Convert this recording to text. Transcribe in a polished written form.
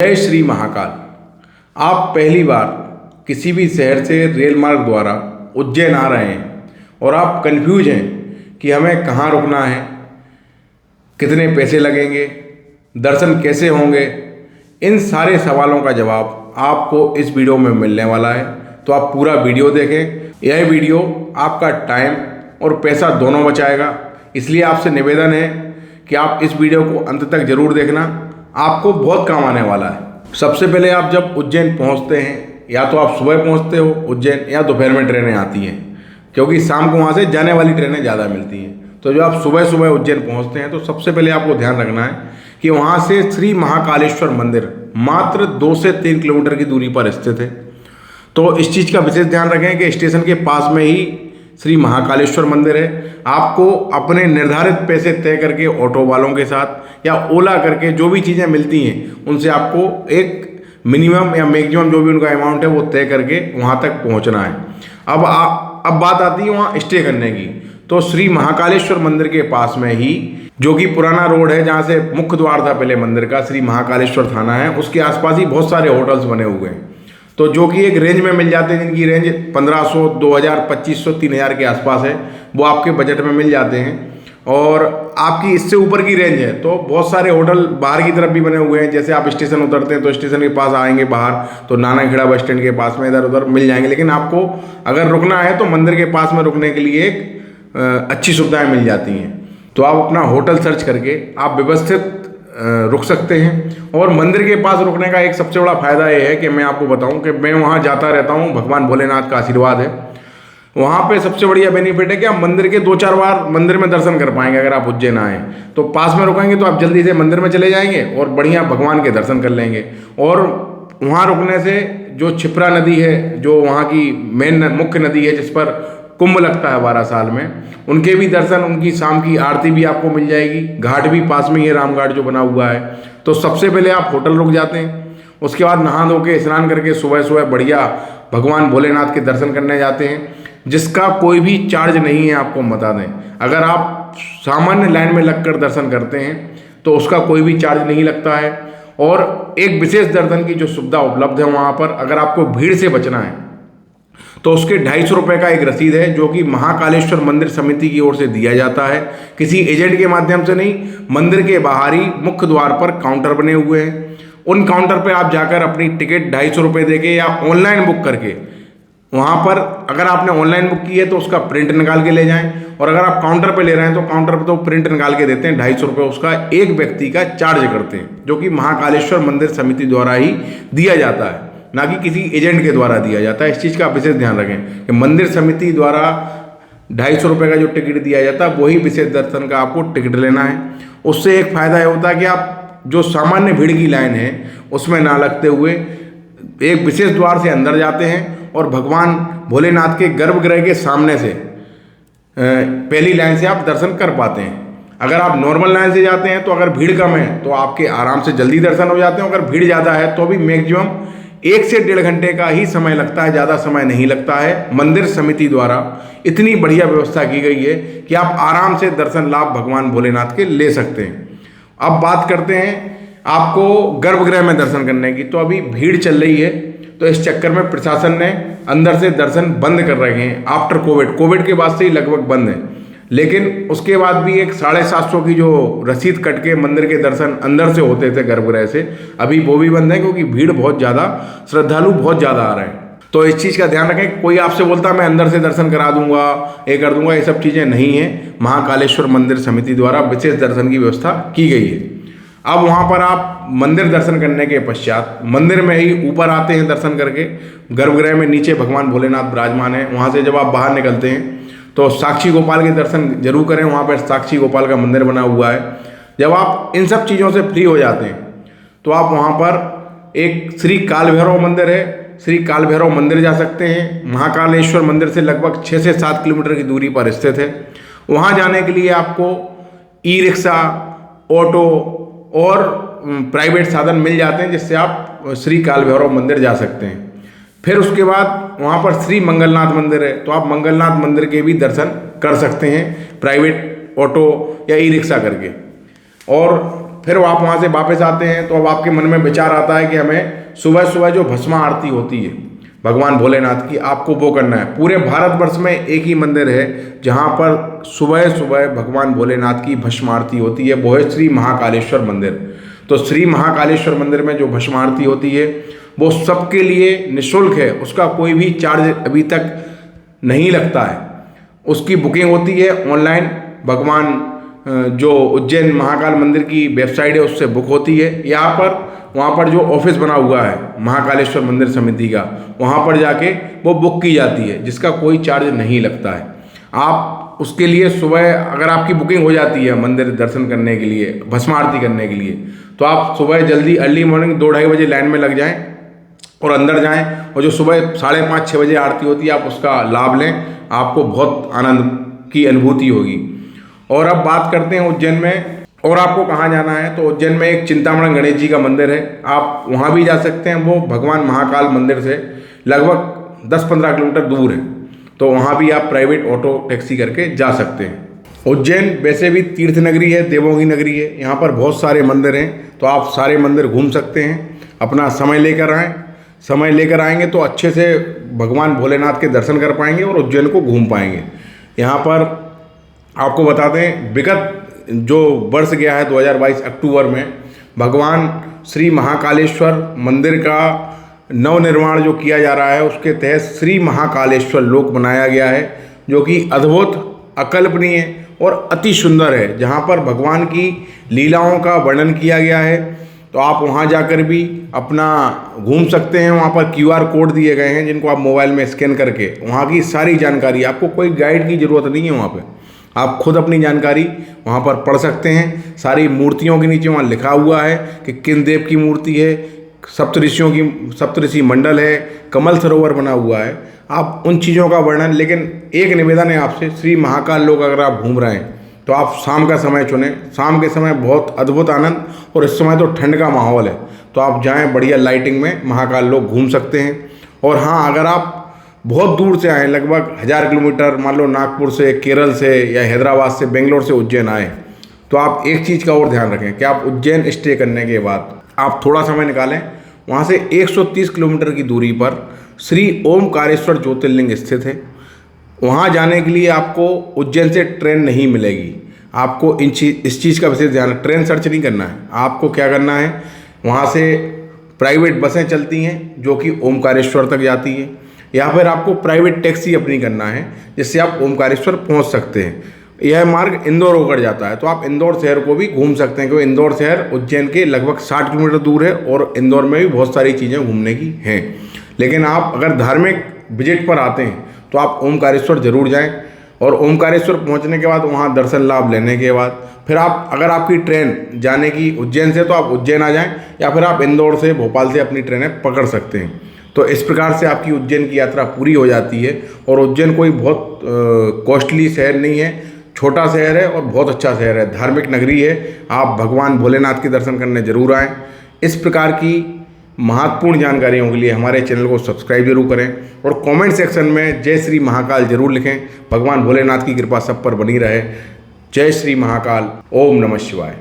जय श्री महाकाल। आप पहली बार किसी भी शहर से रेल मार्ग द्वारा उज्जैन आ रहे हैं और आप कंफ्यूज हैं कि हमें कहाँ रुकना है, कितने पैसे लगेंगे, दर्शन कैसे होंगे। इन सारे सवालों का जवाब आपको इस वीडियो में मिलने वाला है, तो आप पूरा वीडियो देखें। यह वीडियो आपका टाइम और पैसा दोनों बचाएगा, इसलिए आपसे निवेदन है कि आप इस वीडियो को अंत तक जरूर देखना, आपको बहुत काम आने वाला है। सबसे पहले आप जब उज्जैन पहुंचते हैं, या तो आप सुबह पहुंचते हो उज्जैन या दोपहर में ट्रेनें आती हैं, क्योंकि शाम को वहां से जाने वाली ट्रेनें ज़्यादा मिलती हैं। तो जब आप सुबह सुबह उज्जैन पहुंचते हैं तो सबसे पहले आपको ध्यान रखना है कि वहां से श्री महाकालेश्वर मंदिर मात्र 2 से 3 किलोमीटर की दूरी पर स्थित है। तो इस चीज़ का विशेष ध्यान रखें कि स्टेशन के पास में ही श्री महाकालेश्वर मंदिर है। आपको अपने निर्धारित पैसे तय करके ऑटो वालों के साथ या ओला करके जो भी चीज़ें मिलती हैं उनसे आपको एक मिनिमम या मैक्सिमम जो भी उनका अमाउंट है वो तय करके वहाँ तक पहुँचना है। अब बात आती है वहाँ स्टे करने की। तो श्री महाकालेश्वर मंदिर के पास में ही, जो कि पुराना रोड है जहाँ से मुख्य द्वार था पहले मंदिर का, श्री महाकालेश्वर थाना है, उसके आसपास ही बहुत सारे होटल्स बने हुए हैं। तो जो कि एक रेंज में मिल जाते हैं, जिनकी रेंज 1500, 2000, 2500, 3000 के आसपास है, वो आपके बजट में मिल जाते हैं। और आपकी इससे ऊपर की रेंज है तो बहुत सारे होटल बाहर की तरफ भी बने हुए हैं। जैसे आप स्टेशन उतरते हैं तो स्टेशन के पास आएंगे बाहर तो नानाखेड़ा बस स्टैंड के पास में इधर उधर मिल जाएंगे। लेकिन आपको अगर रुकना है तो मंदिर के पास में रुकने के लिए एक अच्छी सुविधाएँ मिल जाती हैं। तो आप अपना होटल सर्च करके आप व्यवस्थित रुक सकते हैं। और मंदिर के पास रुकने का एक सबसे बड़ा फ़ायदा ये है कि मैं आपको बताऊं कि मैं वहाँ जाता रहता हूँ, भगवान भोलेनाथ का आशीर्वाद है। वहाँ पे सबसे बढ़िया बेनिफिट है कि आप मंदिर के 2-4 बार मंदिर में दर्शन कर पाएंगे। अगर आप उज्जैन आएँ तो पास में रुकेंगे तो आप जल्दी से मंदिर में चले जाएंगे और बढ़िया भगवान के दर्शन कर लेंगे। और वहाँ रुकने से जो क्षिप्रा नदी है, जो वहाँ की मेन मुख्य नदी है जिस पर कुंभ लगता है 12 साल में, उनके भी दर्शन, उनकी शाम की आरती भी आपको मिल जाएगी। घाट भी पास में ही है, राम घाट जो बना हुआ है। तो सबसे पहले आप होटल रुक जाते हैं, उसके बाद नहा धो के स्नान करके सुबह सुबह बढ़िया भगवान भोलेनाथ के दर्शन करने जाते हैं, जिसका कोई भी चार्ज नहीं है। आपको बता दें, अगर आप सामान्य लाइन में लगकर दर्शन करते हैं तो उसका कोई भी चार्ज नहीं लगता है। और एक विशेष दर्शन की जो सुविधा उपलब्ध है वहाँ पर, अगर आपको भीड़ से बचना है तो उसके 250 रुपये का एक रसीद है, जो कि महाकालेश्वर मंदिर समिति की ओर से दिया जाता है। किसी एजेंट के माध्यम से नहीं, मंदिर के बाहरी मुख्य द्वार पर काउंटर बने हुए हैं। उन काउंटर पर आप जाकर अपनी टिकट 250 रुपये देके या ऑनलाइन बुक करके, वहाँ पर अगर आपने ऑनलाइन बुक की है तो उसका प्रिंट निकाल के ले जाएं, और अगर आप काउंटर पे ले रहे हैं तो काउंटर पे तो प्रिंट निकाल के देते हैं। 250 रुपये उसका एक व्यक्ति का चार्ज करते हैं, जो कि महाकालेश्वर मंदिर समिति द्वारा ही दिया जाता है, ना कि किसी एजेंट के द्वारा दिया जाता है। इस चीज़ का विशेष ध्यान रखें कि मंदिर समिति द्वारा 250 रुपये का जो टिकट दिया जाता है वही विशेष दर्शन का आपको टिकट लेना है। उससे एक फ़ायदा ये होता है कि आप जो सामान्य भीड़ की लाइन है उसमें ना लगते हुए एक विशेष द्वार से अंदर जाते हैं और भगवान भोलेनाथ के गर्भगृह के सामने से पहली लाइन से आप दर्शन कर पाते हैं। अगर आप नॉर्मल लाइन से जाते हैं तो अगर भीड़ कम है तो आपके आराम से जल्दी दर्शन हो जाते हैं। अगर भीड़ ज़्यादा है तो भी मैक्सिमम 1 से 1.5 घंटे का ही समय लगता है, ज़्यादा समय नहीं लगता है। मंदिर समिति द्वारा इतनी बढ़िया व्यवस्था की गई है कि आप आराम से दर्शन लाभ भगवान भोलेनाथ के ले सकते हैं। अब बात करते हैं आपको गर्भगृह में दर्शन करने की। तो अभी भीड़ चल रही है, तो इस चक्कर में प्रशासन ने अंदर से दर्शन बंद कर रखे हैं। आफ्टर कोविड के बाद से ही लगभग बंद है, लेकिन उसके बाद भी एक 750 की जो रसीद कट के मंदिर के दर्शन अंदर से होते थे गर्भगृह से, अभी वो भी बंद है, क्योंकि भीड़ बहुत ज़्यादा, श्रद्धालु बहुत ज़्यादा आ रहे हैं। तो इस चीज़ का ध्यान रखें। कोई आपसे बोलता मैं अंदर से दर्शन करा दूंगा, ये कर दूंगा, ये सब चीज़ें नहीं है। महाकालेश्वर मंदिर समिति द्वारा विशेष दर्शन की व्यवस्था की गई है। अब वहाँ पर आप मंदिर दर्शन करने के पश्चात मंदिर में ही ऊपर आते हैं दर्शन करके। गर्भगृह में नीचे भगवान भोलेनाथ विराजमान है। वहाँ से जब आप बाहर निकलते हैं तो साक्षी गोपाल के दर्शन जरूर करें। वहाँ पर साक्षी गोपाल का मंदिर बना हुआ है। जब आप इन सब चीज़ों से फ्री हो जाते हैं तो आप वहाँ पर एक श्री काल भैरव मंदिर है, श्री काल भैरव मंदिर जा सकते हैं। महाकालेश्वर मंदिर से लगभग 6 से 7 किलोमीटर की दूरी पर स्थित है। वहाँ जाने के लिए आपको ई रिक्शा, ऑटो और प्राइवेट साधन मिल जाते हैं, जिससे आप श्री काल भैरव मंदिर जा सकते हैं। फिर उसके बाद वहाँ पर श्री मंगलनाथ मंदिर है, तो आप मंगलनाथ मंदिर के भी दर्शन कर सकते हैं प्राइवेट ऑटो या ई रिक्शा करके। और फिर आप वहाँ से वापस आते हैं तो अब आपके मन में विचार आता है कि हमें सुबह सुबह जो भस्मा आरती होती है भगवान भोलेनाथ की, आपको वो करना है। पूरे भारतवर्ष में एक ही मंदिर है जहाँ पर सुबह सुबह भगवान भोलेनाथ की भस्म आरती होती है, वो है श्री महाकालेश्वर मंदिर। तो श्री महाकालेश्वर मंदिर में जो भस्म आरती होती है वो सबके लिए निःशुल्क है, उसका कोई भी चार्ज अभी तक नहीं लगता है। उसकी बुकिंग होती है ऑनलाइन, भगवान जो उज्जैन महाकाल मंदिर की वेबसाइट है उससे बुक होती है। वहाँ पर जो ऑफिस बना हुआ है महाकालेश्वर मंदिर समिति का, वहाँ पर जाके वो बुक की जाती है, जिसका कोई चार्ज नहीं लगता है। आप उसके लिए सुबह अगर आपकी बुकिंग हो जाती है मंदिर दर्शन करने के लिए, भस्म आरती करने के लिए, तो आप सुबह जल्दी अर्ली मॉर्निंग 2-2:30 बजे लाइन में लग जाएं और अंदर जाएं, और जो सुबह 5:30-6 बजे आरती होती है आप उसका लाभ लें, आपको बहुत आनंद की अनुभूति होगी। और अब बात करते हैं उज्जैन में और आपको कहाँ जाना है। तो उज्जैन में एक चिंतामणि गणेश जी का मंदिर है, आप वहाँ भी जा सकते हैं। वो भगवान महाकाल मंदिर से लगभग 10-15 किलोमीटर दूर है, तो वहाँ भी आप प्राइवेट ऑटो टैक्सी करके जा सकते हैं। उज्जैन वैसे भी तीर्थ नगरी है, देवों की नगरी है, यहाँ पर बहुत सारे मंदिर हैं, तो आप सारे मंदिर घूम सकते हैं। अपना समय लेकर आएँ, समय लेकर आएंगे तो अच्छे से भगवान भोलेनाथ के दर्शन कर पाएंगे और उज्जैन को घूम पाएंगे। यहाँ पर आपको बता दें, विगत जो वर्ष गया है 2022 अक्टूबर में, भगवान श्री महाकालेश्वर मंदिर का नवनिर्माण जो किया जा रहा है उसके तहत श्री महाकालेश्वर लोक बनाया गया है, जो कि अद्भुत, अकल्पनीय और अति सुंदर है, जहाँ पर भगवान की लीलाओं का वर्णन किया गया है। तो आप वहाँ जाकर भी अपना घूम सकते हैं। वहाँ पर QR कोड दिए गए हैं जिनको आप मोबाइल में स्कैन करके वहाँ की सारी जानकारी, आपको कोई गाइड की ज़रूरत नहीं है, वहाँ पे आप खुद अपनी जानकारी वहाँ पर पढ़ सकते हैं। सारी मूर्तियों के नीचे वहाँ लिखा हुआ है कि किन देव की मूर्ति है, सप्तऋषि मंडल है, कमल सरोवर बना हुआ है, आप उन चीज़ों का वर्णन। लेकिन एक निवेदन है आपसे, श्री महाकाल लोक अगर आप घूम रहे हैं तो आप शाम का समय चुनें। शाम के समय बहुत अद्भुत आनंद, और इस समय तो ठंड का माहौल है, तो आप जाएं, बढ़िया लाइटिंग में महाकाल लोक घूम सकते हैं। और हाँ, अगर आप बहुत दूर से आए, लगभग 1000 किलोमीटर, मान लो नागपुर से, केरल से या हैदराबाद से, बेंगलोर से उज्जैन आए, तो आप एक चीज़ का और ध्यान रखें कि आप उज्जैन स्टे करने के बाद आप थोड़ा समय निकालें, वहाँ से 130 किलोमीटर की दूरी पर श्री ओमकारेश्वर ज्योतिर्लिंग स्थित है। वहाँ जाने के लिए आपको उज्जैन से ट्रेन नहीं मिलेगी। आपको इस चीज़ का विशेष ध्यान, ट्रेन सर्च नहीं करना है, आपको क्या करना है, वहाँ से प्राइवेट बसें चलती हैं जो कि ओमकारेश्वर तक जाती है, या फिर आपको प्राइवेट टैक्सी अपनी करना है जिससे आप ओमकारेश्वर पहुँच सकते हैं। यह मार्ग इंदौर होकर जाता है, तो आप इंदौर शहर को भी घूम सकते हैं, क्योंकि इंदौर शहर उज्जैन के लगभग 60 किलोमीटर दूर है और इंदौर में भी बहुत सारी चीज़ें घूमने की हैं। लेकिन आप अगर धार्मिक विजिट पर आते हैं तो आप ओमकारेश्वर ज़रूर जाएं, और ओमकारेश्वर पहुंचने के बाद वहां दर्शन लाभ लेने के बाद फिर आप, अगर आपकी ट्रेन जाने की उज्जैन से, तो आप उज्जैन आ जाएं, या फिर आप इंदौर से, भोपाल से अपनी ट्रेनें पकड़ सकते हैं। तो इस प्रकार से आपकी उज्जैन की यात्रा पूरी हो जाती है। और उज्जैन कोई बहुत कॉस्टली शहर नहीं है, छोटा शहर है और बहुत अच्छा शहर है, धार्मिक नगरी है। आप भगवान भोलेनाथ के दर्शन करने जरूर आएँ। इस प्रकार की महत्वपूर्ण जानकारियों के लिए हमारे चैनल को सब्सक्राइब जरूर करें, और कमेंट सेक्शन में जय श्री महाकाल जरूर लिखें। भगवान भोलेनाथ की कृपा सब पर बनी रहे। जय श्री महाकाल। ओम नमः शिवाय।